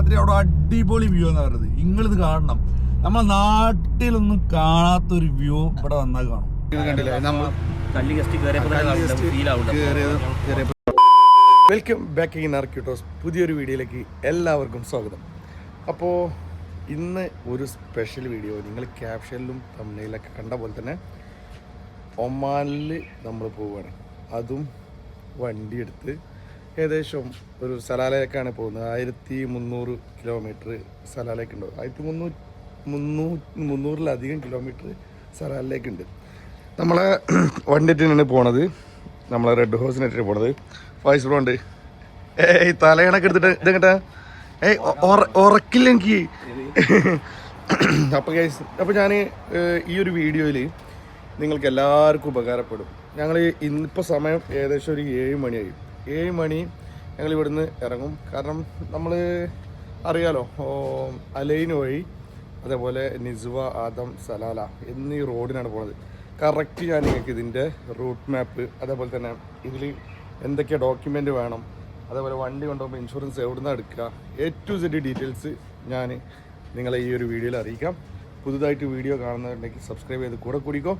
രാത്രി അവിടെ അടിപൊളി വ്യൂ എന്ന് പറയുന്നത്. നിങ്ങളിത് കാണണം. നമ്മളെ നാട്ടിലൊന്നും കാണാത്തൊരു വ്യൂ ഇവിടെ വന്നാൽ കാണും. വെൽക്കം ബാക്ക് ഇൻ ആർക്യൂട്ടോസ്. പുതിയൊരു വീഡിയോയിലേക്ക് എല്ലാവർക്കും സ്വാഗതം. അപ്പോൾ ഇന്ന് ഒരു സ്പെഷ്യൽ വീഡിയോ. നിങ്ങൾ ക്യാപ്ഷനിലും തമ്മിലൊക്കെ കണ്ട പോലെ തന്നെ ഒമാനിൽ നമ്മൾ പോവുകയാണ്. അതും വണ്ടി എടുത്ത് ഏകദേശം ഒരു സലാലയിലേക്കാണ് പോകുന്നത്. 1300 കിലോമീറ്റർ സലാലയ്ക്കുണ്ട്. 1300-300-ലധികം കിലോമീറ്റർ സലാലിലേക്കുണ്ട്. നമ്മളെ വണ്ടിയിട്ടാണ് പോണത്. നമ്മളെ റെഡ് ഹോസിനായിട്ടാണ് പോണത്. വൈസ് ബ്രോണ്ട് തലയണൊക്കെ എടുത്തിട്ട് ഇതെങ്ങട്ടാ ഉറക്കില്ല എനിക്ക്. അപ്പോൾ ഞാൻ ഈ ഒരു വീഡിയോയിൽ നിങ്ങൾക്ക് എല്ലാവർക്കും ഉപകാരപ്പെടും. ഞങ്ങൾ ഇന്നിപ്പോൾ സമയം ഏകദേശം ഒരു 7 മണിയായി. 7 മണി ഞങ്ങൾ ഇവിടുന്ന് ഇറങ്ങും. കാരണം നമ്മൾ അറിയാലോ, അലൈൻ വഴി അതേപോലെ നിസ്വ, ആദം, സലാല എന്നീ റോഡിനാണ് പോകുന്നത്. കറക്റ്റ് ഞാൻ നിങ്ങൾക്ക് ഇതിൻ്റെ റൂട്ട് മാപ്പ്, അതേപോലെ തന്നെ ഇതിൽ എന്തൊക്കെ ഡോക്യുമെൻ്റ് വേണം, അതേപോലെ വണ്ടി കൊണ്ടുപോകുമ്പോൾ ഇൻഷുറൻസ് എവിടെ നിന്ന് എടുക്കുക, A to Z ഡീറ്റെയിൽസ് ഞാൻ നിങ്ങളെ ഈ ഒരു വീഡിയോയിൽ അറിയിക്കാം. പുതുതായിട്ട് വീഡിയോ കാണുന്നവരുണ്ടെങ്കിൽ സബ്സ്ക്രൈബ് ചെയ്ത് കൂടെ കൂടിക്കോ.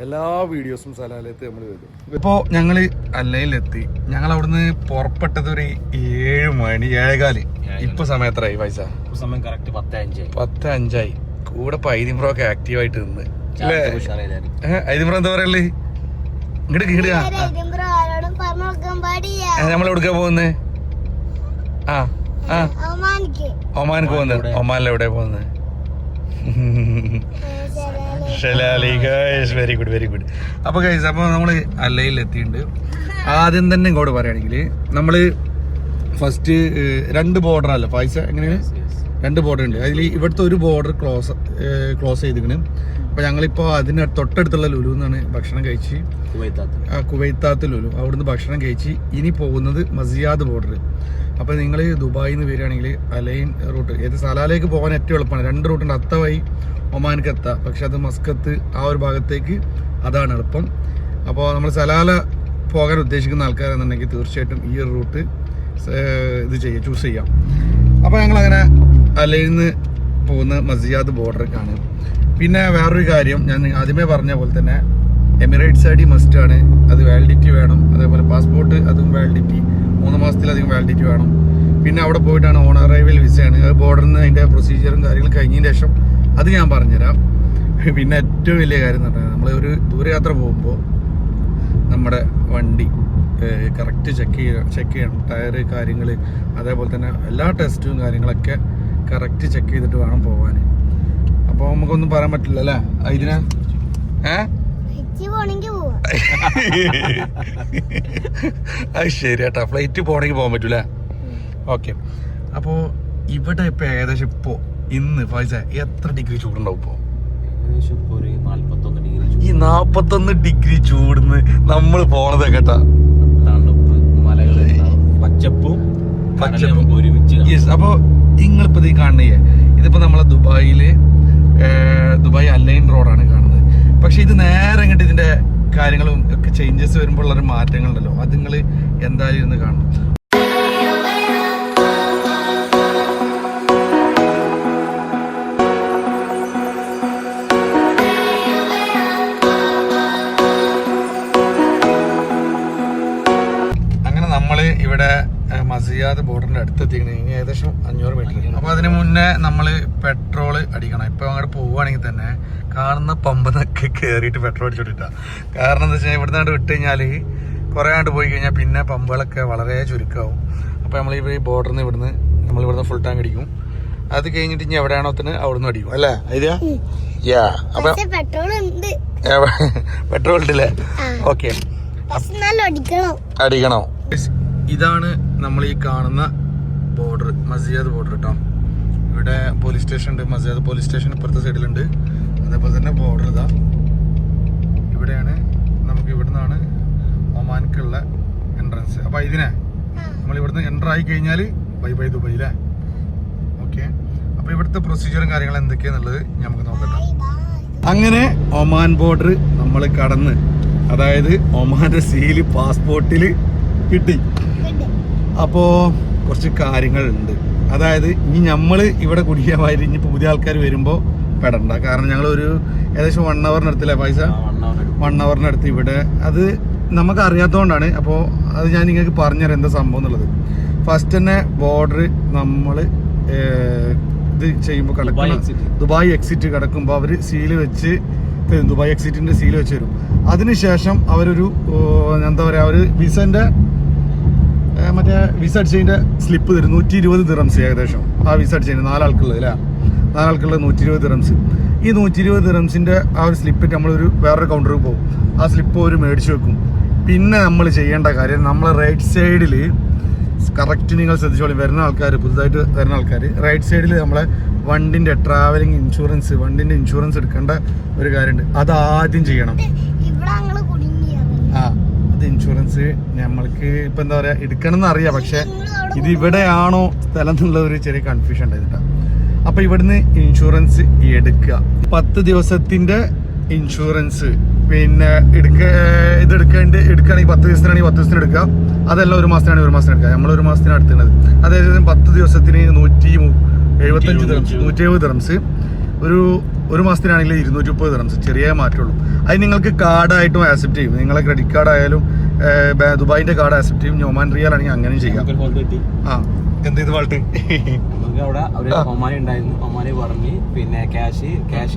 എല്ലാ വീഡിയോസും സലാലത്ത് നമ്മൾ വരും. ഇപ്പോൾ ഞങ്ങൾ അല്ലയിലെത്തി. ഞങ്ങൾ അവിടുന്ന് പുറപ്പെട്ടത് ഒരു 7 മണി 7:15. ഇപ്പൊ സമയം എത്രയായി പൈസ? സമയം കറക്റ്റ് 10:05. കൂടെ ഐതിമ്പ്രോ ഒക്കെ ആക്റ്റീവായിട്ട് നിന്ന് അല്ലേ? ഐതിമ്പ്രോ എന്താ പറയല്ലേ? ഇങ്ങോട്ട് നമ്മളെവിടുക്കാ പോകുന്നത്? ഒമാനിക്ക് പോകുന്നത്. ഒമാനിലെവിടെ പോകുന്നത്? Very good very good. അപ്പോൾ ഗൈസ്, അപ്പോൾ നമ്മൾ അല്ലയിൽ എത്തിയിട്ടുണ്ട്. ആദ്യം തന്നെ ഇങ്ങോട്ട് പറയുകയാണെങ്കിൽ നമ്മൾ ഫസ്റ്റ് 2 ബോർഡർ അല്ല പൈസ, എങ്ങനെയാണ് 2 ബോർഡർ ഉണ്ട്. അതിൽ ഇവിടുത്തെ ഒരു ബോർഡർ ക്ലോസ് ചെയ്തിരിക്കണം. അപ്പോൾ ഞങ്ങളിപ്പോൾ അതിന് തൊട്ടടുത്തുള്ള ലുലു എന്നാണ് ഭക്ഷണം കഴിച്ച്, കുവൈത്താത്ത് ലുലു, അവിടുന്ന് ഭക്ഷണം കഴിച്ച് ഇനി പോകുന്നത് മസിയാദ് ബോർഡർ. അപ്പോൾ നിങ്ങൾ ദുബായിൽ നിന്ന് വരികയാണെങ്കിൽ അലൈൻ റൂട്ട്, ഏത് സലാലേക്ക് പോകാൻ ഏറ്റവും എളുപ്പമാണ്. 2 റൂട്ടുണ്ട്. അത്ത വഴി ഒമാനിക്ക് എത്താം, പക്ഷെ അത് മസ്കത്ത് ആ ഒരു ഭാഗത്തേക്ക് അതാണ് എളുപ്പം. അപ്പോൾ നമ്മൾ സലാല പോകാൻ ഉദ്ദേശിക്കുന്ന ആൾക്കാരെന്നുണ്ടെങ്കിൽ തീർച്ചയായിട്ടും ഈ ഒരു റൂട്ട് ചൂസ് ചെയ്യാം. അപ്പോൾ ഞങ്ങളങ്ങനെ അലയിൽ നിന്ന് പോകുന്ന മസിയാദ് ബോർഡറിലേക്കാണ്. പിന്നെ വേറൊരു കാര്യം, ഞാൻ ആദ്യമേ പറഞ്ഞ പോലെ തന്നെ എമിറേറ്റ്സ് ID മസ്റ്റാണ്. അത് വാലിഡിറ്റി വേണം. അതേപോലെ പാസ്പോർട്ട്, അതും വാലിഡിറ്റി 3 മാസത്തിലധികം വാലിഡിറ്റി വേണം. പിന്നെ അവിടെ പോയിട്ടാണ് ഓൺ അറൈവൽ വിസയാണ്. അത് ബോർഡറിൽ നിന്ന് അതിൻ്റെ പ്രൊസീജിയറും കാര്യങ്ങളും കഴിഞ്ഞതിന് ശേഷം അത് ഞാൻ പറഞ്ഞുതരാം. പിന്നെ ഏറ്റവും വലിയ കാര്യം എന്ന് പറഞ്ഞാൽ, നമ്മൾ ഒരു ദൂരയാത്ര പോകുമ്പോൾ നമ്മുടെ വണ്ടി കറക്റ്റ് ചെക്ക് ചെയ്യണം. ടയറ് കാര്യങ്ങൾ, അതേപോലെ തന്നെ എല്ലാ ടെസ്റ്റും കാര്യങ്ങളൊക്കെ കറക്റ്റ് ചെക്ക് ചെയ്തിട്ട് വേണം പോകാൻ. അപ്പോൾ നമുക്കൊന്നും പറയാൻ പറ്റില്ല അല്ലേ ഇതിനെ? അത് ശരി കേട്ടോ, ഫ്ലൈറ്റ് പോകണമെങ്കിൽ പോകാൻ പറ്റൂല. ഓക്കെ. അപ്പോൾ ഇവിടെ ഇപ്പോൾ ഏകദേശം ഇപ്പോൾ ഇന്ന് പൈസ എത്ര ഡിഗ്രി ചൂടുണ്ടാവും? ഇപ്പോൾ ഈ 41 ഡിഗ്രി ചൂടുന്ന് നമ്മൾ പോണത് കേട്ടാ. പച്ചപ്പും യെസ്. അപ്പോൾ നിങ്ങളിപ്പോൾ ഇത് കാണുന്നേ, ഇതിപ്പോൾ നമ്മളെ ദുബായ് അലൈൻ റോഡാണ് കാണുന്നത്. പക്ഷെ ഇത് നേരെ ഇങ്ങോട്ട് ഇതിന്റെ കാര്യങ്ങളും ഒക്കെ ചേഞ്ചസ് വരുമ്പോൾ ഉള്ളൊരു മാറ്റങ്ങളുണ്ടല്ലോ, അത് നിങ്ങൾ എന്തായാലും ഇരുന്ന് കാണണം. അങ്ങനെ നമ്മൾ ഇവിടെ മസിയാദ് ബോർഡറിന്റെ അടുത്തെത്തിക്കണേ. ഇനി ഏകദേശം 500 മീറ്റർ. അപ്പോൾ അതിന് മുന്നേ നമ്മൾ പെട്രോൾ അടിക്കണം. ഇപ്പോൾ അങ്ങോട്ട് പോവുകയാണെങ്കിൽ തന്നെ കാണുന്ന പമ്പെന്നൊക്കെ കയറിയിട്ട് പെട്രോൾ അടിച്ചോട്ടിട്ടാ. കാരണം എന്താ വെച്ചാൽ ഇവിടുന്ന് വിട്ട് കഴിഞ്ഞാൽ കുറേ ആണ്ട് പോയി കഴിഞ്ഞാൽ പിന്നെ പമ്പുകളൊക്കെ വളരെ ചുരുക്കമാവും. അപ്പോൾ നമ്മൾ ഈ ബോർഡറിൽ നിന്ന് നമ്മളിവിടുന്ന് ഫുൾ ടാങ്ക് അടിക്കും. അത് കഴിഞ്ഞിട്ട് ഇനി എവിടെയാണോ അവിടുന്ന് അടിക്കും അല്ലേ ഐഡിയ? അപ്പൊ പെട്രോൾ ഉണ്ടല്ലേ? ഓക്കെ, അടിക്കണോ? ഇതാണ് നമ്മൾ ഈ കാണുന്ന ബോർഡർ, മസിയാദ് ബോർഡർ കേട്ടോ. ഇവിടെ പോലീസ് സ്റ്റേഷൻ ഉണ്ട്. മസിയാദ് പോലീസ് സ്റ്റേഷൻ ഇപ്പുറത്തെ സൈഡിലുണ്ട്. അതേപോലെ തന്നെ ബോർഡർ ഇതാ ഇവിടെയാണ്. നമുക്ക് ഇവിടുന്നാണ് ഒമാനിക്കുള്ള എൻട്രൻസ്. അപ്പോൾ ഇതിനെ നമ്മൾ ഇവിടുന്ന് എൻ്റർ ആയി കഴിഞ്ഞാൽ ബൈ ബൈ ദുബായ് അല്ലേ? ഓക്കെ. അപ്പോൾ ഇവിടുത്തെ പ്രൊസീജിയറും കാര്യങ്ങളും എന്തൊക്കെയാണെന്നുള്ളത് നമുക്ക് നോക്കട്ടെ. അങ്ങനെ ഒമാൻ ബോർഡർ നമ്മൾ കടന്ന്, അതായത് ഒമാന്റെ സീല് പാസ്പോർട്ടിൽ കിട്ടി. അപ്പോൾ കുറച്ച് കാര്യങ്ങളുണ്ട്. അതായത് ഇനി നമ്മൾ ഇവിടെ കുടിക്കാൻ മാതിരി ഇനി പുതിയ ആൾക്കാർ വരുമ്പോൾ പെടണ്ട. കാരണം ഞങ്ങളൊരു ഏകദേശം 1 ഹവറിനടുത്തില്ലേ പൈസ, 1 ഹവറിനടുത്ത് ഇവിടെ. അത് നമുക്ക് അറിയാത്തതുകൊണ്ടാണ്. അപ്പോൾ അത് ഞാൻ നിങ്ങൾക്ക് പറഞ്ഞുതരാം എന്താ സംഭവം എന്നുള്ളത്. ഫസ്റ്റ് തന്നെ ബോർഡർ നമ്മൾ ഇത് ചെയ്യുമ്പോൾ കിടക്കണം, ദുബായ് എക്സിറ്റ് കിടക്കുമ്പോൾ അവർ സീല് വെച്ച് തരും, ദുബായ് എക്സിറ്റിൻ്റെ സീല് വെച്ച് തരും. അതിനുശേഷം അവരൊരു എന്താ പറയുക, ഒരു വിസൻ്റെ മറ്റേ വിസ അടിച്ചതിൻ്റെ സ്ലിപ്പ് തരും. 120 ദിറംസ് ഏകദേശം ആ വിസ അടിച്ചതിന് 4 ആൾക്കുള്ളത് അല്ലേ, 4 ആൾക്കുള്ളത് 120 ദിറംസ്. ഈ 120 ദിറംസിൻ്റെ ആ ഒരു സ്ലിപ്പ് നമ്മളൊരു വേറൊരു കൗണ്ടറിൽ പോകും, ആ സ്ലിപ്പ് ഒരു മേടിച്ച് വെക്കും. പിന്നെ നമ്മൾ ചെയ്യേണ്ട കാര്യം, നമ്മൾ റൈറ്റ് സൈഡിൽ കറക്റ്റ് നിങ്ങൾ ശ്രദ്ധിച്ചോളി, വരുന്ന ആൾക്കാർ, പുതുതായിട്ട് വരുന്ന ആൾക്കാർ റൈറ്റ് സൈഡിൽ നമ്മളെ വണ്ടിൻ്റെ ട്രാവലിംഗ് ഇൻഷുറൻസ്, വണ്ടിൻ്റെ ഇൻഷുറൻസ് എടുക്കേണ്ട ഒരു കാര്യമുണ്ട്. അത് ആദ്യം ചെയ്യണം. ആ അത് ഇൻഷുറൻസ് നമ്മൾക്ക് ഇപ്പം എന്താ പറയുക എടുക്കണം എന്ന് അറിയാം, പക്ഷെ ഇത് ഇവിടെയാണോ സ്ഥലം എന്നുള്ള ഒരു ചെറിയ കൺഫ്യൂഷൻ ഉണ്ടായിരുന്നില്ല. അപ്പോൾ ഇവിടുന്ന് ഇൻഷുറൻസ് എടുക്കുക, 10 ദിവസത്തിൻ്റെ ഇൻഷുറൻസ്. പിന്നെ എടുക്കുകയാണെങ്കിൽ 10 ദിവസത്തിനാണെങ്കിൽ 10 ദിവസത്തിന് എടുക്കുക. അതല്ല 1 മാസത്തിനാണെങ്കിൽ 1 മാസത്തിന് എടുക്കുക. നമ്മൾ 1 മാസത്തിനാണ് എടുക്കുന്നത്. അതായത് 10 ദിവസത്തിന് 170 ദിറംസ്, ഒരു മാസത്തിനാണെങ്കിൽ 230 ദിറംസ്, ചെറിയ മാറ്റമുള്ളൂ. അത് നിങ്ങൾക്ക് കാർഡായിട്ടും ആക്സെപ്റ്റ് ചെയ്യും. നിങ്ങളെ ക്രെഡിറ്റ് കാർഡ് ആയാലും ദുബായിന്റെ കാർഡ് ആക്സെപ്റ്റ് ചെയ്യും. ഒമാൻ റിയാൽ ആണെങ്കിൽ അങ്ങനെയും ചെയ്യാം. ആ എന്ത് ഇത് വാൾട്ട് അവിടെ ഒമാനി ഉണ്ടായിരുന്നു, ഒമാനി പറഞ്ഞ് പിന്നെ ക്യാഷ്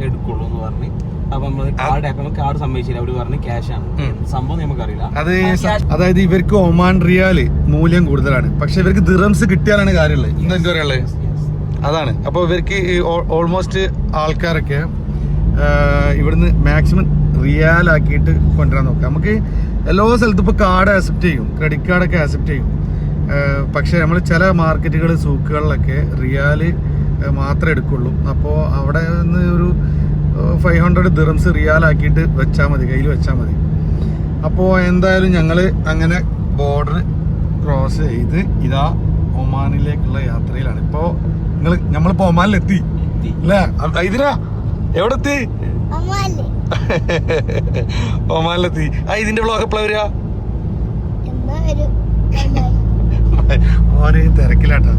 എടുക്കുള്ളൂ എന്ന് പറഞ്ഞ്. അപ്പൊ നമ്മള് കാർഡ് സമ്മതിച്ചില്ല, അവര് പറഞ്ഞ് ക്യാഷ് ആണ് സംഭവം, നമുക്കറിയില്ല. അതായത് ഇവർക്ക് ഒമാൻ റിയാല് മൂല്യം കൂടുതലാണ്, പക്ഷെ ഇവർക്ക് ദിറംസ് കിട്ടിയാലാണ് കാര്യമുള്ളത്. എന്താ പറയാനുള്ളത് അതാണ്. അപ്പോൾ ഇവർക്ക് ഓൾമോസ്റ്റ് ആൾക്കാരൊക്കെ ഇവിടുന്ന് മാക്സിമം റിയാലാക്കിയിട്ട് കൊണ്ടുവരാൻ നോക്കുക. നമുക്ക് എല്ലാ സ്ഥലത്തും ഇപ്പോൾ കാർഡ് ആക്സെപ്റ്റ് ചെയ്യും, ക്രെഡിറ്റ് കാർഡൊക്കെ ആക്സെപ്റ്റ് ചെയ്യും. പക്ഷേ നമ്മൾ ചില മാർക്കറ്റുകൾ, സൂക്കുകളിലൊക്കെ റിയാല് മാത്രമേ എടുക്കുള്ളൂ. അപ്പോൾ അവിടെ നിന്ന് ഒരു 500 ദിറംസ് റിയാലാക്കിയിട്ട് വെച്ചാൽ മതി, കയ്യിൽ വെച്ചാൽ മതി. അപ്പോൾ എന്തായാലും ഞങ്ങൾ അങ്ങനെ ബോർഡർ ക്രോസ് ചെയ്ത് ഇതാ ഒമാനിലേക്കുള്ള യാത്രയിലാണ്. ഇപ്പോൾ നമ്മളിപ്പോ ഒമാനിലെത്തി അല്ലേ? ഇതിനാ എവിടെ എത്തി? ഒമാനിലെത്തി. ഇതിന്റെ വ്ളോഗ് എപ്പോഴാ വരിക? ഓരോ തിരക്കിലാട്ടാ.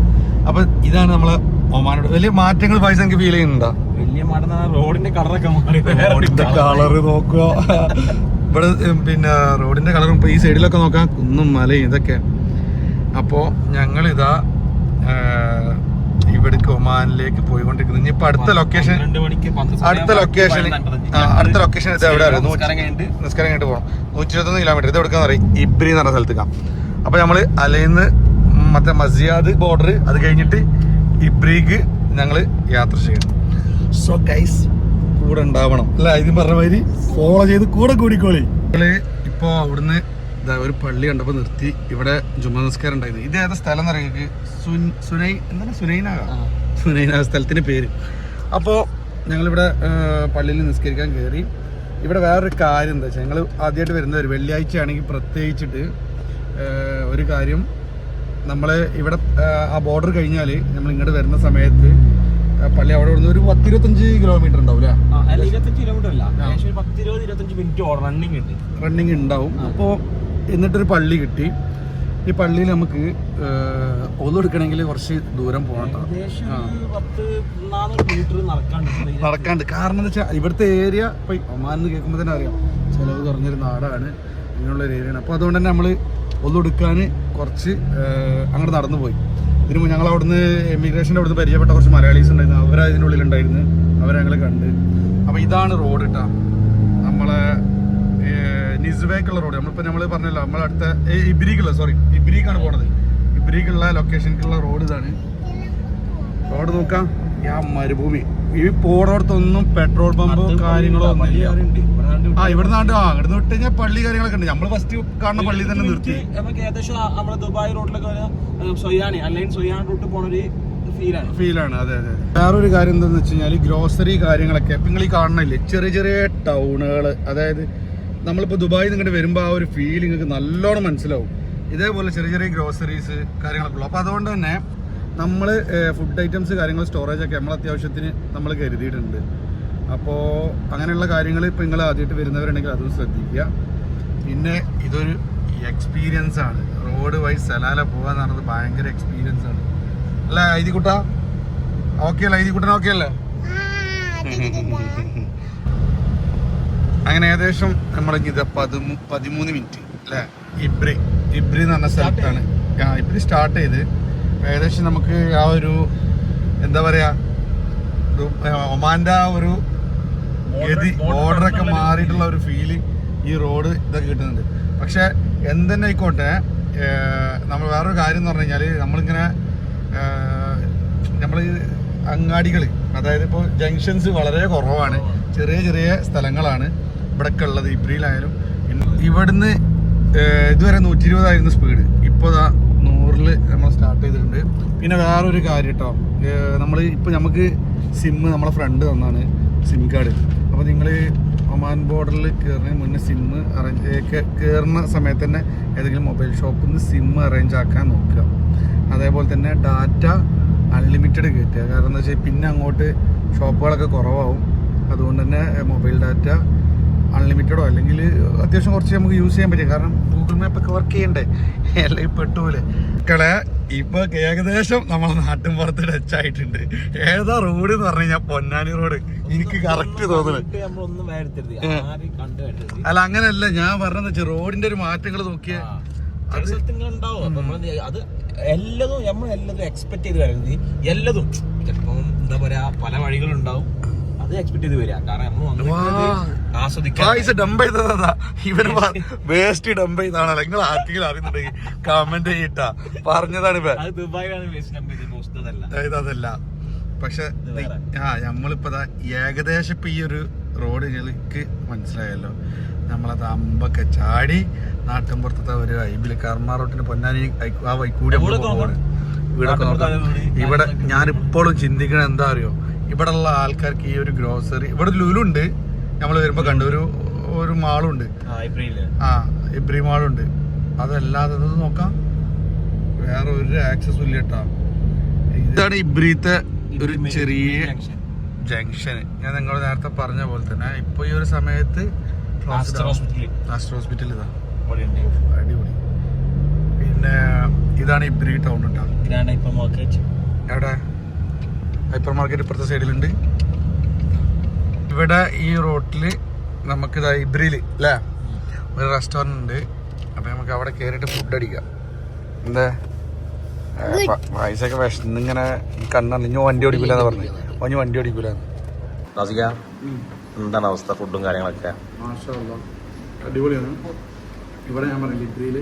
അപ്പൊ ഇതാണ് നമ്മളെ ഒമാനോട് വലിയ മാറ്റങ്ങൾ പൈസ എനിക്ക് ഫീൽ ചെയ്യുന്നുണ്ടോ? വലിയ മാറ്റം. റോഡിന്റെ കളറൊക്കെ മാറി, റോഡിന്റെ കളറ് നോക്കുക. ഇവിടെ പിന്നെ റോഡിന്റെ കളറും ഇപ്പൊ ഈ സൈഡിലൊക്കെ നോക്കാം, കുന്നും മലയും ഇതൊക്കെ. അപ്പോ ഞങ്ങളിതാ ഇവിടേക്ക് ഒമാനിലേക്ക് പോയിക്കൊണ്ടിരിക്കുന്നത്. ഇനിയിപ്പോ അടുത്ത ലൊക്കേഷൻ ഇത് എവിടെ? നിസ്കാരം കഴിഞ്ഞിട്ട് പോകണം. 121 കിലോമീറ്റർ. ഇത് എവിടെക്കാന്ന് പറയും? ഇബ്രി എന്ന് പറഞ്ഞ സ്ഥലത്തേക്കാം. അപ്പൊ നമ്മള് അലയിന്ന് മറ്റേ മസിയാദ് ബോർഡർ, അത് കഴിഞ്ഞിട്ട് ഇബ്രിക്ക് ഞങ്ങള് യാത്ര ചെയ്യണം. സോ ഗൈസ് കൂടെ ഉണ്ടാവണം അല്ല, ഇത് പറഞ്ഞ മാതിരി ഫോളോ ചെയ്ത് കൂടെ കൂടിക്കോളി. ഇപ്പോ അവിടുന്ന് ഒരു പള്ളി കണ്ടപ്പോൾ നിർത്തി. ഇവിടെ ജുമാ നിസ്കാരം ഉണ്ടായിരുന്നു. ഇത് ഏതാ സ്ഥലം എന്ന് പറയുന്നത്? സുനൈന സ്ഥലത്തിന്റെ പേര്. അപ്പോൾ ഞങ്ങളിവിടെ പള്ളിയിൽ നിസ്കരിക്കാൻ കയറി. ഇവിടെ വേറൊരു കാര്യം എന്താ വെച്ചാൽ, ഞങ്ങൾ ആദ്യമായിട്ട് വരുന്നവർ വെള്ളിയാഴ്ച ആണെങ്കിൽ പ്രത്യേകിച്ചിട്ട് ഒരു കാര്യം, നമ്മൾ ഇവിടെ ആ ബോർഡർ കഴിഞ്ഞാൽ നമ്മൾ ഇങ്ങോട്ട് വരുന്ന സമയത്ത് പള്ളി അവിടെ നിന്ന് ഒരു 10-25 കിലോമീറ്റർ ഉണ്ടാവും അല്ലേ? 25 കിലോമീറ്റർ അല്ല, 10-25 മിനിറ്റ് റണ്ണിങ് ഉണ്ടാവും. അപ്പോൾ എന്നിട്ടൊരു പള്ളി കിട്ടി. ഈ പള്ളിയിൽ നമുക്ക് ഒന്നെടുക്കണമെങ്കിൽ കുറച്ച് ദൂരം പോകണം, നടക്കാണ്ട്. കാരണം എന്താ വെച്ചാൽ ഇവിടുത്തെ ഏരിയ ഇപ്പൊ ഒമാനെന്ന് കേൾക്കുമ്പോൾ തന്നെ അറിയാം, ചിലവ് കുറഞ്ഞൊരു നാടാണ്, ഇങ്ങനെയുള്ളൊരു ഏരിയയാണ്. അപ്പോൾ അതുകൊണ്ട് തന്നെ നമ്മൾ ഒന്നെടുക്കാൻ കുറച്ച് അങ്ങോട്ട് നടന്നു പോയി. ഇതിന് ഞങ്ങൾ അവിടുന്ന് എമിഗ്രേഷൻ്റെ അവിടുന്ന് പരിചയപ്പെട്ട കുറച്ച് മലയാളീസ് ഉണ്ടായിരുന്നു, അവരതിൻ്റെ ഉള്ളിലുണ്ടായിരുന്നു, അവരെ ഞങ്ങൾ കണ്ട്. അപ്പോൾ ഇതാണ് റോഡ് കേട്ടോ, നമ്മളെ നിസ്വേക്കുള്ള റോഡ്. നമ്മൾ പറഞ്ഞല്ലോ, നമ്മളടുത്ത ഇബ്രീക്കാണ് പോണത്. ഇബ്രീക്കുള്ള ലൊക്കേഷനിലേക്കുള്ള റോഡ് ഇതാണ്. റോഡ് നോക്കാം, മരുഭൂമി. ഈ പോണോടത്തൊന്നും പെട്രോൾ പമ്പോ കാര്യങ്ങളോ ഒന്നുമില്ല. ഇവിടുന്ന് അങ്ങോട്ട് വിട്ട് കഴിഞ്ഞാൽ പള്ളി കാര്യങ്ങളൊക്കെ ഉണ്ട്. നമ്മൾ ഫസ്റ്റ് കാണുന്ന പള്ളി തന്നെ നിർത്തി. ഏകദേശം നമ്മുടെ ദുബായ് റോഡിലൊക്കെ റൂട്ട് പോണൊരു ഫീലാണ്. അതെ. വേറൊരു കാര്യം എന്താന്ന് വെച്ച് കഴിഞ്ഞാൽ, ഗ്രോസറി കാര്യങ്ങളൊക്കെ ഇപ്പം നിങ്ങൾ ഈ കാണണില്ലേ, ചെറിയ ചെറിയ ടൗണുകൾ. അതായത് നമ്മളിപ്പോൾ ദുബായിൽ നിങ്ങോട്ട് വരുമ്പോൾ ആ ഒരു ഫീൽ നിങ്ങൾക്ക് നല്ലോണം മനസ്സിലാവും. ഇതേപോലെ ചെറിയ ചെറിയ ഗ്രോസറീസ് കാര്യങ്ങളൊക്കെ ഉള്ളു. അപ്പോൾ അതുകൊണ്ട് തന്നെ നമ്മൾ ഫുഡ് ഐറ്റംസ് കാര്യങ്ങൾ സ്റ്റോറേജൊക്കെ നമ്മൾ അത്യാവശ്യത്തിന് നമ്മൾ കരുതിയിട്ടുണ്ട്. അപ്പോൾ അങ്ങനെയുള്ള കാര്യങ്ങൾ ഇപ്പോൾ നിങ്ങൾ ആദ്യമായിട്ട് വരുന്നവരുണ്ടെങ്കിൽ അതും ശ്രദ്ധിക്കുക. പിന്നെ ഇതൊരു എക്സ്പീരിയൻസ് ആണ്. റോഡ് വഴി സലാല പോകാന്ന് പറഞ്ഞത് ഭയങ്കര എക്സ്പീരിയൻസ് ആണ്. അല്ലേ ഐതിക്കുട്ട? ഓക്കെ അല്ലേ ഐതിക്കുട്ടൻ? ഓക്കെ അല്ലേ? അങ്ങനെ ഏകദേശം നമ്മളിത് 13 മിനിറ്റ് അല്ലേ ഇബ്രി എന്ന് പറഞ്ഞ സ്ഥലത്താണ് ഇബ്രി സ്റ്റാർട്ട് ചെയ്ത്. ഏകദേശം നമുക്ക് ആ ഒരു എന്താ പറയാ ഒമാന്റെ ആ ഒരു ഗതി ബോർഡറൊക്കെ മാറിയിട്ടുള്ള ഒരു ഫീല് ഈ റോഡ് ഇതൊക്കെ കിട്ടുന്നുണ്ട്. പക്ഷെ എന്തെന്നെ ആയിക്കോട്ടെ, നമ്മൾ വേറൊരു കാര്യം എന്ന് പറഞ്ഞു കഴിഞ്ഞാൽ നമ്മളിങ്ങനെ നമ്മൾ അങ്ങാടികൾ, അതായത് ഇപ്പോൾ ജംഗ്ഷൻസ് വളരെ കുറവാണ്, ചെറിയ ചെറിയ സ്ഥലങ്ങളാണ് ഇവിടെയൊക്കെ ഉള്ളത്. ഇബ്രിയിലായാലും ഇവിടുന്ന് ഇതുവരെ 120 സ്പീഡ്, ഇപ്പോൾ 100 നമ്മൾ സ്റ്റാർട്ട് ചെയ്തിട്ടുണ്ട്. പിന്നെ വേറൊരു കാര്യം കേട്ടോ, ഇപ്പോൾ നമുക്ക് സിമ്മ് നമ്മളെ ഫ്രണ്ട് തന്നാണ് സിം കാർഡ്. അപ്പോൾ നിങ്ങൾ ഒമാൻ ബോർഡറിൽ കയറുന്നതിന് മുന്നേ സിമ്മ് കയറുന്ന സമയത്ത് തന്നെ ഏതെങ്കിലും മൊബൈൽ ഷോപ്പിൽ നിന്ന് സിമ്മ് അറേഞ്ച് ആക്കാൻ നോക്കുക. അതേപോലെ തന്നെ ഡാറ്റ അൺലിമിറ്റഡ് കയറ്റുക. കാരണം എന്താ വെച്ചാൽ പിന്നെ അങ്ങോട്ട് ഷോപ്പുകളൊക്കെ കുറവാകും. അതുകൊണ്ട് തന്നെ മൊബൈൽ ഡാറ്റ അൺലിമിറ്റഡോ അല്ലെങ്കിൽ അത്യാവശ്യം കുറച്ച് നമുക്ക് യൂസ് ചെയ്യാൻ പറ്റും. കാരണം ഗൂഗിൾ മാപ്പൊക്കെ വർക്ക് ചെയ്യണ്ടേ, അല്ലെങ്കിൽ പെട്ടുപോലെ മക്കളെ. ഇപ്പൊ ഏകദേശം നമ്മളെ നാട്ടിൻ പുറത്ത് ടച്ച് ആയിട്ടുണ്ട്. ഏതാ റോഡ് എന്ന് പറഞ്ഞു കഴിഞ്ഞാൽ പൊന്നാനി റോഡ്. എനിക്ക് കറക്റ്റ് തോന്നുന്നത് അല്ല, അങ്ങനെയല്ല ഞാൻ പറഞ്ഞതെന്ന് വെച്ചാൽ റോഡിന്റെ ഒരു മാറ്റങ്ങൾ നോക്കിയാൽ അത് എല്ലതും നമ്മളെല്ലതും എക്സ്പെക്ട് ചെയ്ത് വരുന്നത്. എല്ലതും ചിലപ്പം എന്താ പറയാ പല വഴികളുണ്ടാവും, അത് എക്സ്പെക്ട് ചെയ്ത് വരിക. കാരണം ഇവര് വേസ്റ്റ് ഡംപ് ചെയ്താണല്ലോ. നിങ്ങൾ ആർക്കെങ്കിലും അറിയുന്നുണ്ടെങ്കിൽ കമന്റ് ചെയ്യട്ടാ, പറഞ്ഞതാണ് ഇപ്പൊ. അതല്ല പക്ഷെ നമ്മളിപ്പോ നമ്മളിപ്പോ ഇപ്പൊ ഈ ഒരു റോഡ് ഞങ്ങൾക്ക് മനസ്സിലായല്ലോ. നമ്മളത് അമ്പൊക്കെ ചാടി നാട്ടിൻപുറത്തെ ഒരു ഐബില് കർമ്മ റോട്ടിന് പൊന്നാനി ആ വൈക്കൂടി പോവാണ് വീടൊക്കെ നോക്കാം. ഇവിടെ ഞാനിപ്പോഴും ചിന്തിക്കണത് എന്താ അറിയോ, ഇവിടെ ഉള്ള ആൾക്കാർക്ക് ഈ ഒരു ഗ്രോസറി, ഇവിടെ ലുലുണ്ട്, നമ്മൾ വരുമ്പോ കണ്ടു ഒരു മാളുണ്ട്, ഇബ്രി മാളുണ്ട്. അതല്ലാതെ നോക്കാം വേറെ ഒരു ആക്സസും ഇല്ല കേട്ടോ. ഇതാണ് ഇബ്രിത്തെ ഒരു ചെറിയ ജംഗ്ഷന്. ഞാൻ നിങ്ങളോട് നേരത്തെ പറഞ്ഞ പോലെ തന്നെ ഇപ്പൊ ഈ ഒരു സമയത്ത് ഹോസ്പിറ്റൽ ഇതാ അടിപൊളി. പിന്നെ ഇതാണ് ഇബ്രി ടൗൺ കേട്ടോ. എവിടെ ഹൈപ്പർ മാർക്കറ്റ് ഇപ്പുറത്തെ സൈഡിലുണ്ട്. ഇവിടെ ഈ റോട്ടില് നമുക്ക് ഇബ്രിയില് അല്ലേ ഒരു റെസ്റ്റോറൻറ്റ് ഉണ്ട്. അപ്പൊ നമുക്ക് അവിടെ കയറിയിട്ട് ഫുഡ് അടിക്കാം. എന്താ പൈസ ഒക്കെ വിഷന്നിങ്ങനെ കണ്ണാണ്. ഇനി വണ്ടി ഓടിക്കൂലെന്ന് പറഞ്ഞു. ഓഞ്ഞ് വണ്ടി ഓടിക്കൂലെന്ന്. എന്താണ് അവസ്ഥ, ഫുഡും കാര്യങ്ങളൊക്കെ? അടിപൊളിയാണ്. ഇവിടെ ഞാൻ പറഞ്ഞില്ല ഇബ്രിയില്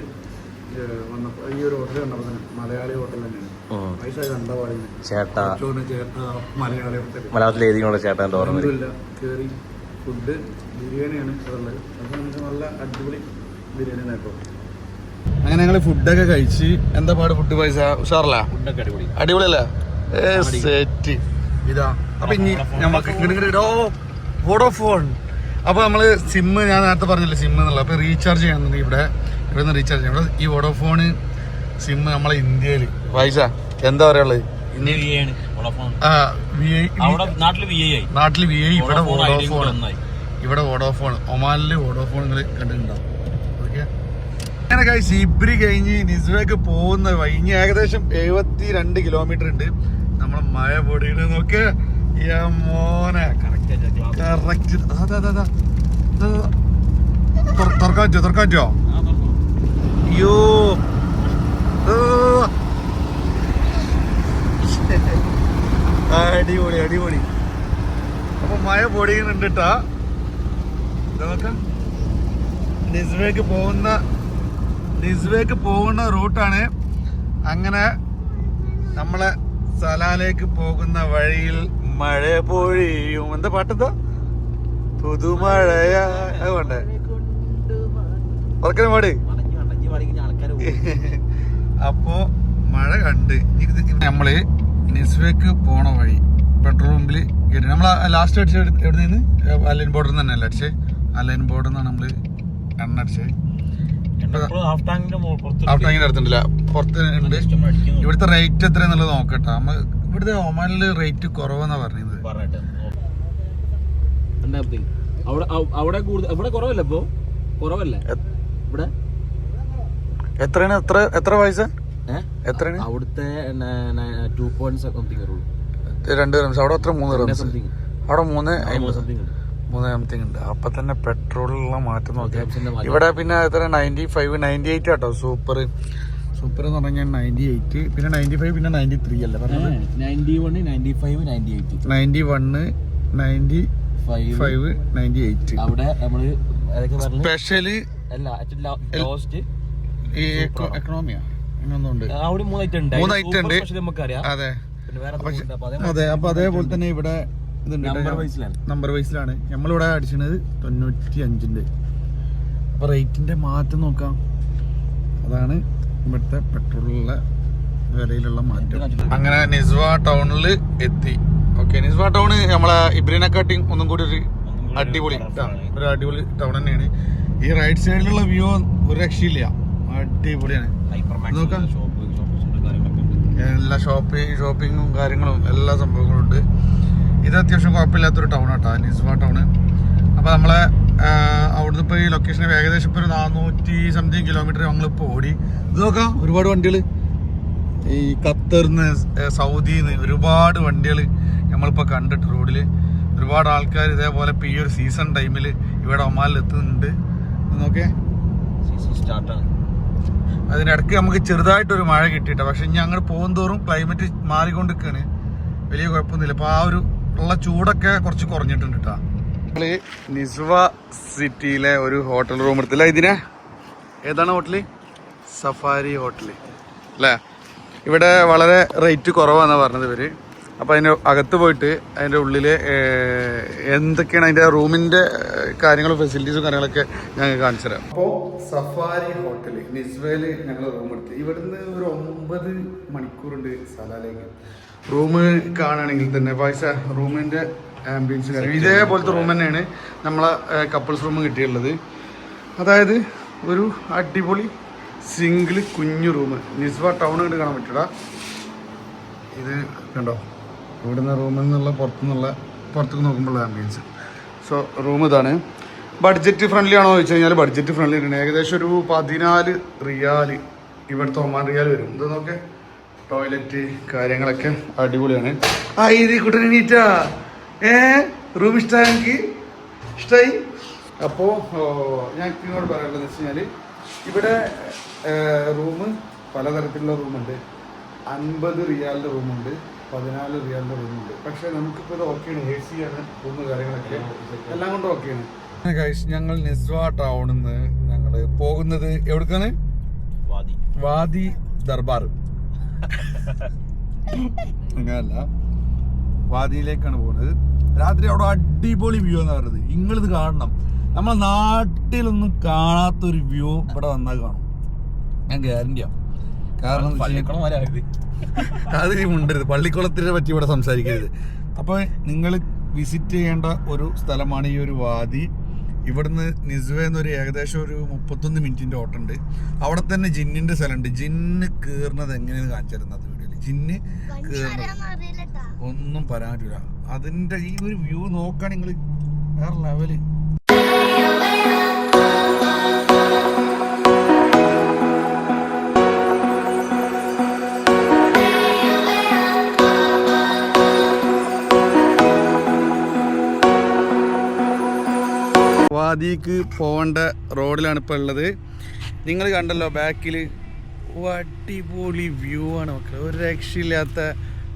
വന്നപ്പോ ഈ ഒരു ഹോട്ടൽ കണ്ടപ്പോ തന്നെ മലയാളി ഹോട്ടൽ തന്നെയാണ്. പൈസ കണ്ട പാടില്ല ചേട്ടാ മലയാളി ഹോട്ടൽ. മലയാളത്തിൽ ഏതെങ്കിലും ചേട്ടാ ഒന്നുമില്ല. കയറി ഫുഡ് ബിരിയാണിയാണ് ഉള്ളത്. അത് നല്ല അടിപൊളി ബിരിയാണി കേട്ടോ. അങ്ങനെ ഞങ്ങൾ ഫുഡൊക്കെ കഴിച്ച് എന്താ പാട് ഫുഡ് പൈസ ഉഷാറല്ല? ഫുഡൊക്കെ അടിപൊളിയല്ലേ? സെറ്റ് ഇതാ. അപ്പൊ ഇനി നമുക്ക് വോഡോഫോൺ. അപ്പൊ നമ്മള് സിമ്മ് ഞാൻ നേരത്തെ പറഞ്ഞില്ലേ സിമ്മ് എന്നുള്ള. അപ്പൊ റീചാർജ് ചെയ്യാന്നുണ്ടെങ്കിൽ ഇവിടെ നിന്ന് റീചാർജ് ചെയ്യാം. ഇവിടെ ഈ വോഡോഫോൺ സിമ്മ് നമ്മളെ ഇന്ത്യയിൽ പൈസ എന്താ പറയാനുള്ളത്? നാട്ടില് വി ഐ, ഇവിടെ വോഡോഫോൺ. ഇവിടെ വോഡോഫോൺ, ഒമാനില് വോഡോഫോൺ നിങ്ങൾ കണ്ടിട്ടുണ്ടാവും. ഓക്കെ. അങ്ങനെ ഗൈസ് ഇബ്രി കഴിഞ്ഞ് നിസ്വയ്ക്ക് പോകുന്ന ഇനി ഏകദേശം 72 കിലോമീറ്റർ ഉണ്ട്. നമ്മളെ മഴ പൊടിയിട്ട് നോക്ക് മോനെ. കറക്റ്റ് തുറക്കാറ്റോ? അയ്യോ അടിപൊളി അടിപൊളി. അപ്പൊ മഴ പൊടിയുന്നുണ്ട് കേട്ടാ. നോക്കാം നിസ്വയ്ക്ക് പോകുന്ന റൂട്ടാണ്. അങ്ങനെ നമ്മളെ സലാലേക്ക് പോകുന്ന വഴിയിൽ മഴ പൊഴിയും. എന്താ പാട്ടെന്താ? പുതുമഴയാ. അതുകൊണ്ടേ ഉറക്കനെ പാട്. അപ്പോ മഴ കണ്ട് നമ്മള് നിസ്വയ്ക്ക് പോണ വഴി പെട്രോൾ പമ്പില് കേട്ടി. നമ്മള് ലാസ്റ്റ് അടിച്ചത് എവിടെ നിന്ന്? അലൈൻ ബോർഡർ തന്നെ അല്ല അടിച്ചത്. അലൈൻ ബോർഡർ നിന്നാണ് നമ്മള് എണ്ണ അടിച്ചത്. ഹാഫ് ടാങ്കിന്റെ അടുത്തുണ്ടല്ല, പുറത്ത് ഉണ്ട്. ഇവിടുത്തെ റേറ്റ് എത്രയാന്നുള്ളത് നോക്കട്ടെ. നമ്മള് ഇവിടുത്തെ ഒമാനില് റേറ്റ് കുറവെന്നാ പറഞ്ഞത്. എത്രയാണ്? എത്ര പൈസ? എത്രയാണ് അവിടുത്തെ 2 പോയിന്റ് സംതിങ് വരുള്ളൂ. 2 റംസ്. അവിടെ എത്ര 3 റംസ്? സംതിങ് അവിടെ 3 സംതിങ് ഉണ്ട്. 3 സംതിങ് ഉണ്ട്. അപ്പൊ തന്നെ പെട്രോളിലുള്ള മാറ്റം നോക്കിയാൽ ഇവിടെ പിന്നെ എത്ര 95 98 ആട്ടോ സൂപ്പർ. സൂപ്പർ എന്ന് പറഞ്ഞാൽ 98, പിന്നെ 95, പിന്നെ 93 അല്ലേ പറഞ്ഞത്? 91, 95, 98. 91, 95, 98. അവിടെ നമ്മള് സ്പെഷ്യല് അല്ല ലോസ്റ്റ് ഈ എക്കണോമിയാ അങ്ങനൊന്നുണ്ട്. അവിടെ 3 ഐറ്റം ഉണ്ട്. 3 ഐറ്റം ഉണ്ട്. നമുക്കറിയാം. അതെ പിന്നെ വേറെ അതെ. അപ്പൊ അതേപോലെ തന്നെ ഇവിടെ നമ്പർ വൈസിലാണ് നമ്മളിവിടെ അടിച്ചത് 95. അപ്പൊ റേറ്റിന്റെ മാറ്റം നോക്കാം. അതാണ് ഇവിടുത്തെ പെട്രോളിലുള്ള വിലയിലുള്ള മാറ്റം. അങ്ങനെ നിസ്വ ടൗണിൽ എത്തി. ഓക്കെ, നിസ്വ ടൗൺ നമ്മളെ ഇബ്രീനെക്കാട്ടിയും ഒന്നും കൂടി ഒരു അടിപൊളി ടൗൺ തന്നെയാണ്. ഈ റൈറ്റ് സൈഡിലുള്ള വ്യൂ ഒരു രക്ഷയില്ല, അടിപൊളിയാണ്. നോക്കാം, എല്ലാ ഷോപ്പിങ്ങും കാര്യങ്ങളും എല്ലാ സംഭവങ്ങളും ഉണ്ട്. ഇത് അത്യാവശ്യം കുഴപ്പമില്ലാത്തൊരു ടൗൺ ആട്ടോ നിസ്വ ടൗണ്. അപ്പോൾ നമ്മളെ അവിടുന്ന് ഇപ്പോൾ ഈ ലൊക്കേഷൻ ഏകദേശം ഇപ്പോൾ ഒരു 400 സംതിങ് കിലോമീറ്റർ ഞങ്ങളിപ്പോൾ ഓടി. ഇത് നോക്കാം, ഒരുപാട് വണ്ടികൾ ഈ ഖത്തറിന്ന് സൗദിന്ന് ഒരുപാട് വണ്ടികൾ നമ്മളിപ്പോൾ കണ്ടിട്ട് റോഡിൽ. ഒരുപാട് ആൾക്കാർ ഇതേപോലെ ഇപ്പോൾ ഈ ഒരു സീസൺ ടൈമിൽ ഇവിടെ ഒമാനിൽ എത്തുന്നുണ്ട്. നോക്കിയേ, സ്റ്റാർട്ടാണ്. അതിനിടയ്ക്ക് നമുക്ക് ചെറുതായിട്ടൊരു മഴ കിട്ടിയിട്ട, പക്ഷെ ഇനി അങ്ങോട്ട് പോകും തോറും ക്ലൈമറ്റ് മാറിക്കൊണ്ടിരിക്കുകയാണ്. വലിയ കുഴപ്പമൊന്നുമില്ല. അപ്പോൾ ആ ഒരു ഉള്ള ചൂടൊക്കെ കുറച്ച് കുറഞ്ഞിട്ടുണ്ട് കേട്ടോ. നമ്മള് നിസ്വ സിറ്റിയിലെ ഒരു ഹോട്ടൽ റൂം എടുത്തില്ല. ഇതിനെ ഏതാണ് ഹോട്ടല്? സഫാരി ഹോട്ടല് അല്ലേ? ഇവിടെ വളരെ റേറ്റ് കുറവാണെന്നാണ് പറഞ്ഞത് ഇവര്. അപ്പോൾ അതിൻ്റെ അകത്ത് പോയിട്ട് അതിൻ്റെ ഉള്ളിൽ എന്തൊക്കെയാണ് അതിൻ്റെ റൂമിൻ്റെ കാര്യങ്ങളും ഫെസിലിറ്റീസും കാര്യങ്ങളൊക്കെ ഞങ്ങൾ കാണിച്ചു തരാം. അപ്പോൾ സഫാരി ഹോട്ടൽ നിസ്വയിൽ ഞങ്ങൾ റൂം എടുത്ത്. ഇവിടുന്ന് ഒരു 9 മണിക്കൂറുണ്ട് സലാലേക്ക്. റൂം കാണുകയാണെങ്കിൽ തന്നെ പൈസ റൂമിൻ്റെ ആംബിയൻസ് കാര്യം ഇതേപോലത്തെ റൂം തന്നെയാണ് നമ്മളെ കപ്പിൾസ് റൂം കിട്ടിയുള്ളത്. അതായത് ഒരു അടിപൊളി സിംഗിൾ കുഞ്ഞു റൂം. നിസ്വ ടൗൺ കണ്ട് കാണാൻ പറ്റൂടാ. ഇത് കണ്ടോ, ഇവിടുന്ന് റൂമിൽ നിന്നുള്ള പുറത്തേക്ക് നോക്കുമ്പോഴുള്ള ആംബിയൻസ്. സോ റൂം ഇതാണ്. ബഡ്ജറ്റ് ഫ്രണ്ട്ലി ആണോ ചോദിച്ചു കഴിഞ്ഞാൽ ബഡ്ജറ്റ് ഫ്രണ്ട്ലി ആണ്. ഏകദേശം ഒരു 14 റിയാൽ ഇവിടുത്തെ ഒമാൻ റിയാൽ വരും. ഇത് നോക്കെ, ടോയ്ലറ്റ് കാര്യങ്ങളൊക്കെ അടിപൊളിയാണ്. ആ ഇത് കുട്ടനീറ്റാ റൂം ഇഷ്ടമായി, എനിക്ക് ഇഷ്ടമായി. അപ്പോൾ ഞാൻ ഇങ്ങോട്ട് പറയാനുള്ളത് വെച്ച് കഴിഞ്ഞാൽ ഇവിടെ റൂം പലതരത്തിലുള്ള റൂമുണ്ട്. 50 റിയാലിൻ്റെ റൂമുണ്ട്, 14 റിയാലിൻ്റെ റൂമുണ്ട്. പക്ഷേ നമുക്കിപ്പോൾ ഇത് ഓക്കെയാണ്, AC ആണ്, റൂം കാര്യങ്ങളൊക്കെ എല്ലാം കൊണ്ടും ഓക്കെയാണ്. ഞങ്ങൾ നിസ്വ ടൗണിൽ നിന്ന് ഞങ്ങൾ പോകുന്നത് എവിടേക്കാണ്? വാദി ദർബാർ. അങ്ങനല്ല, വാദിയിലേക്കാണ് പോകുന്നത്. രാത്രി അവിടെ അടിപൊളി വ്യൂ എന്ന് പറയുന്നത്. നിങ്ങളിത് കാണണം. നമ്മളെ നാട്ടിലൊന്നും കാണാത്തൊരു വ്യൂ ഇവിടെ വന്നാൽ കാണും, ഞാൻ ഗ്യാരണ്ടിയാണ്. കാരണം അത് മുണ്ടരുത്, പള്ളിക്കുളത്തിനെ പറ്റി ഇവിടെ സംസാരിക്കരുത്. അപ്പോൾ നിങ്ങൾ വിസിറ്റ് ചെയ്യേണ്ട ഒരു സ്ഥലമാണ് ഈ ഒരു വാദി. ഇവിടുന്ന് നിസ്വെന്നൊരു ഏകദേശം ഒരു 31 മിനിറ്റിൻ്റെ ഓട്ടമുണ്ട്. അവിടെ തന്നെ ജിന്നിൻ്റെ സ്ഥലമുണ്ട്. ജിന്ന് കയറുന്നത് എങ്ങനെയാണ് കാണിച്ചിരുന്നത് വീഡിയോയിൽ. ജിന്ന് കയറുന്നത് ഒന്നും പറയാൻ പറ്റില്ല. അതിൻ്റെ ഈ ഒരു വ്യൂ നോക്കാൻ നിങ്ങൾ വേറെ ലെവല്. വാദിക്ക് പോകേണ്ട റോഡിലാണ് ഇപ്പോൾ ഉള്ളത്. നിങ്ങൾ കണ്ടല്ലോ ബാക്കിൽ, അടിപൊളി വ്യൂ ആണ് മക്കളെ, ഒരു രക്ഷയില്ലാത്ത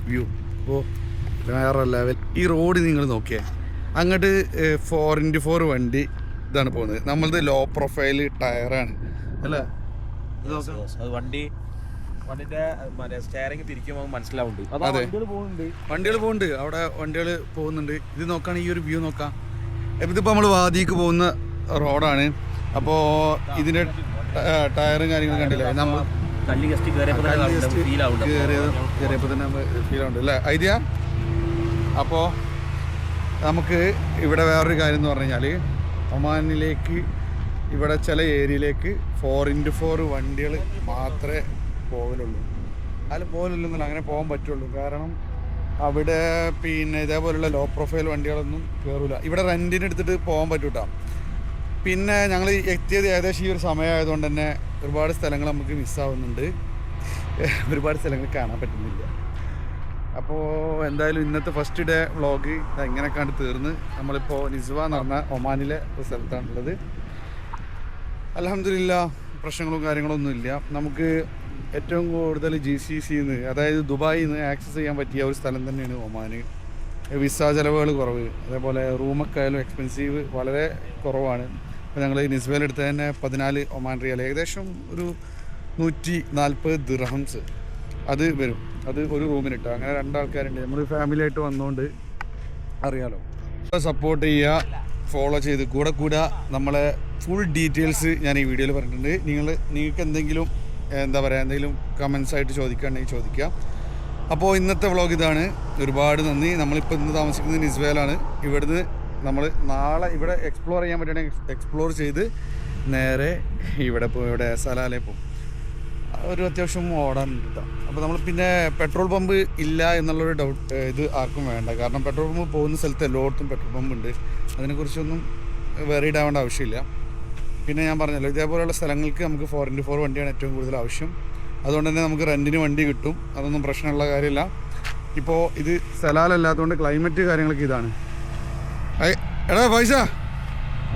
വ്യൂ. ഓ വേറെ ലെവൽ. ഈ റോഡ് നിങ്ങൾ നോക്കിയേ, അങ്ങോട്ട് 4x4 വണ്ടി ഇതാണ് പോകുന്നത്. നമ്മളത് ലോ പ്രൊഫൈൽ ടയറാണ് അല്ലേ? അതെ, വണ്ടികൾ പോകുന്നുണ്ട്, അവിടെ വണ്ടികൾ പോകുന്നുണ്ട്. ഇത് നോക്കുകയാണ്, ഈ ഒരു വ്യൂ നോക്കാം. ഇതിപ്പോൾ നമ്മൾ വാദിക്ക് പോകുന്ന റോഡാണ്. അപ്പോൾ ഇതിൻ്റെ ടയറും കാര്യങ്ങളും കണ്ടില്ല, നമ്മൾ കയറിയപ്പോൾ തന്നെ ഫീൽ ആവുന്നുണ്ട് അല്ലേ ഐഡിയ? അപ്പോൾ നമുക്ക് ഇവിടെ വേറൊരു കാര്യം എന്ന് പറഞ്ഞു കഴിഞ്ഞാൽ, ഒമാനിലേക്ക് ഇവിടെ ചില ഏരിയയിലേക്ക് 4x4 വണ്ടികൾ മാത്രമേ പോകലുള്ളൂ. അതിൽ പോകലുള്ളൂ, അങ്ങനെ പോകാൻ പറ്റുള്ളൂ. കാരണം അവിടെ പിന്നെ ഇതേപോലുള്ള ലോ പ്രൊഫൈൽ വണ്ടികളൊന്നും കയറില്ല. ഇവിടെ റെൻറ്റിന് എടുത്തിട്ട് പോകാൻ പറ്റൂട്ടാ. പിന്നെ ഞങ്ങൾ എത്തിയത് ഏകദേശം ഈ ഒരു സമയമായതുകൊണ്ട് തന്നെ ഒരുപാട് സ്ഥലങ്ങൾ നമുക്ക് മിസ്സാവുന്നുണ്ട്. ഒരുപാട് സ്ഥലങ്ങൾ കാണാൻ പറ്റുന്നില്ല. അപ്പോൾ എന്തായാലും ഇന്നത്തെ ഫസ്റ്റ് ഡേ വ്ളോഗ് ഇങ്ങനെ കണ്ട് തീർന്ന് നമ്മളിപ്പോൾ നിസ്വ എന്ന് പറഞ്ഞ ഒമാനിലെ ഒരു സ്ഥലത്താണുള്ളത്. അൽഹംദുലില്ലാ പ്രശ്നങ്ങളും കാര്യങ്ങളൊന്നുമില്ല. നമുക്ക് ഏറ്റവും കൂടുതൽ GCCന്ന് അതായത് ദുബായിൽ നിന്ന് ആക്സസ് ചെയ്യാൻ പറ്റിയ ഒരു സ്ഥലം തന്നെയാണ് ഒമാൻ. വിസ ചിലവുകൾ കുറവ്, അതേപോലെ റൂമൊക്കെ ആയാലും എക്സ്പെൻസീവ് വളരെ കുറവാണ്. ഇപ്പോൾ ഞങ്ങൾ നിസ്വയിലെടുത്ത് തന്നെ 14 ഒമാൻ റിയാൽ, ഏകദേശം ഒരു 140 ദിർഹംസ് അത് വരും. അത് ഒരു റൂമിനിട്ട്. അങ്ങനെ 2 ആൾക്കാരുണ്ട്. നമ്മൾ ഫാമിലി ആയിട്ട് വന്നുകൊണ്ട് അറിയാലോ. സപ്പോർട്ട് ചെയ്യുക, ഫോളോ ചെയ്ത് കൂടെ നമ്മളെ ഫുൾ ഡീറ്റെയിൽസ് ഞാൻ ഈ വീഡിയോയിൽ പറഞ്ഞിട്ടുണ്ട്. നിങ്ങൾക്ക് എന്തെങ്കിലും എന്തെങ്കിലും കമൻസ് ആയിട്ട് ചോദിക്കുകയാണെങ്കിൽ ചോദിക്കുക. അപ്പോൾ ഇന്നത്തെ വ്ളോഗ് ഇതാണ്. ഒരുപാട് നന്ദി. നമ്മളിപ്പോൾ ഇന്ന് താമസിക്കുന്നത് നിസ്വയിലാണ്. ഇവിടുന്ന് നമ്മൾ നാളെ ഇവിടെ എക്സ്പ്ലോർ ചെയ്യാൻ പറ്റുകയാണെങ്കിൽ എക്സ്പ്ലോർ ചെയ്ത് നേരെ ഇവിടെ സലാലയിൽ പോകും. ഒരു അത്യാവശ്യം ഓടാനുണ്ട് കേട്ടോ. അപ്പോൾ നമ്മൾ പിന്നെ പെട്രോൾ പമ്പ് ഇല്ല എന്നുള്ളൊരു ഡൗട്ട് ഇത് ആർക്കും വേണ്ട. കാരണം പെട്രോൾ പമ്പ് പോകുന്ന സ്ഥലത്ത് എല്ലായിടത്തും പെട്രോൾ പമ്പ് ഉണ്ട്. അതിനെക്കുറിച്ചൊന്നും വെറീഡ് ആവേണ്ട ആവശ്യമില്ല. പിന്നെ ഞാൻ പറഞ്ഞല്ലോ, ഇതേപോലെയുള്ള സ്ഥലങ്ങൾക്ക് നമുക്ക് 4x4 വണ്ടിയാണ് ഏറ്റവും കൂടുതൽ ആവശ്യം. അതുകൊണ്ട് തന്നെ നമുക്ക് റെൻറ്റിന് വണ്ടി കിട്ടും. അതൊന്നും പ്രശ്നമുള്ള കാര്യമില്ല. ഇപ്പോൾ ഇത് സലാലല്ലാത്തതുകൊണ്ട് ക്ലൈമറ്റ് കാര്യങ്ങളൊക്കെ ഇതാണ്. എടാ പൈസ,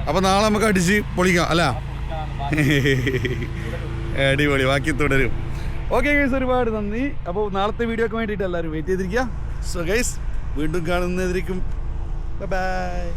അപ്പോൾ നാളെ നമുക്ക് അടിച്ച് പൊളിക്കാം അല്ല? അടിപൊളി, ബാക്കി തുടരും. ഓക്കെ ഗൈസ്, ഒരുപാട് നന്ദി. അപ്പോൾ നാളത്തെ വീഡിയോക്ക് വേണ്ടിയിട്ട് എല്ലാവരും വെയിറ്റ് ചെയ്തിരിക്കുക. സോ ഗൈസ്, വീണ്ടും കാണുന്നതിരിക്കും. ബൈ.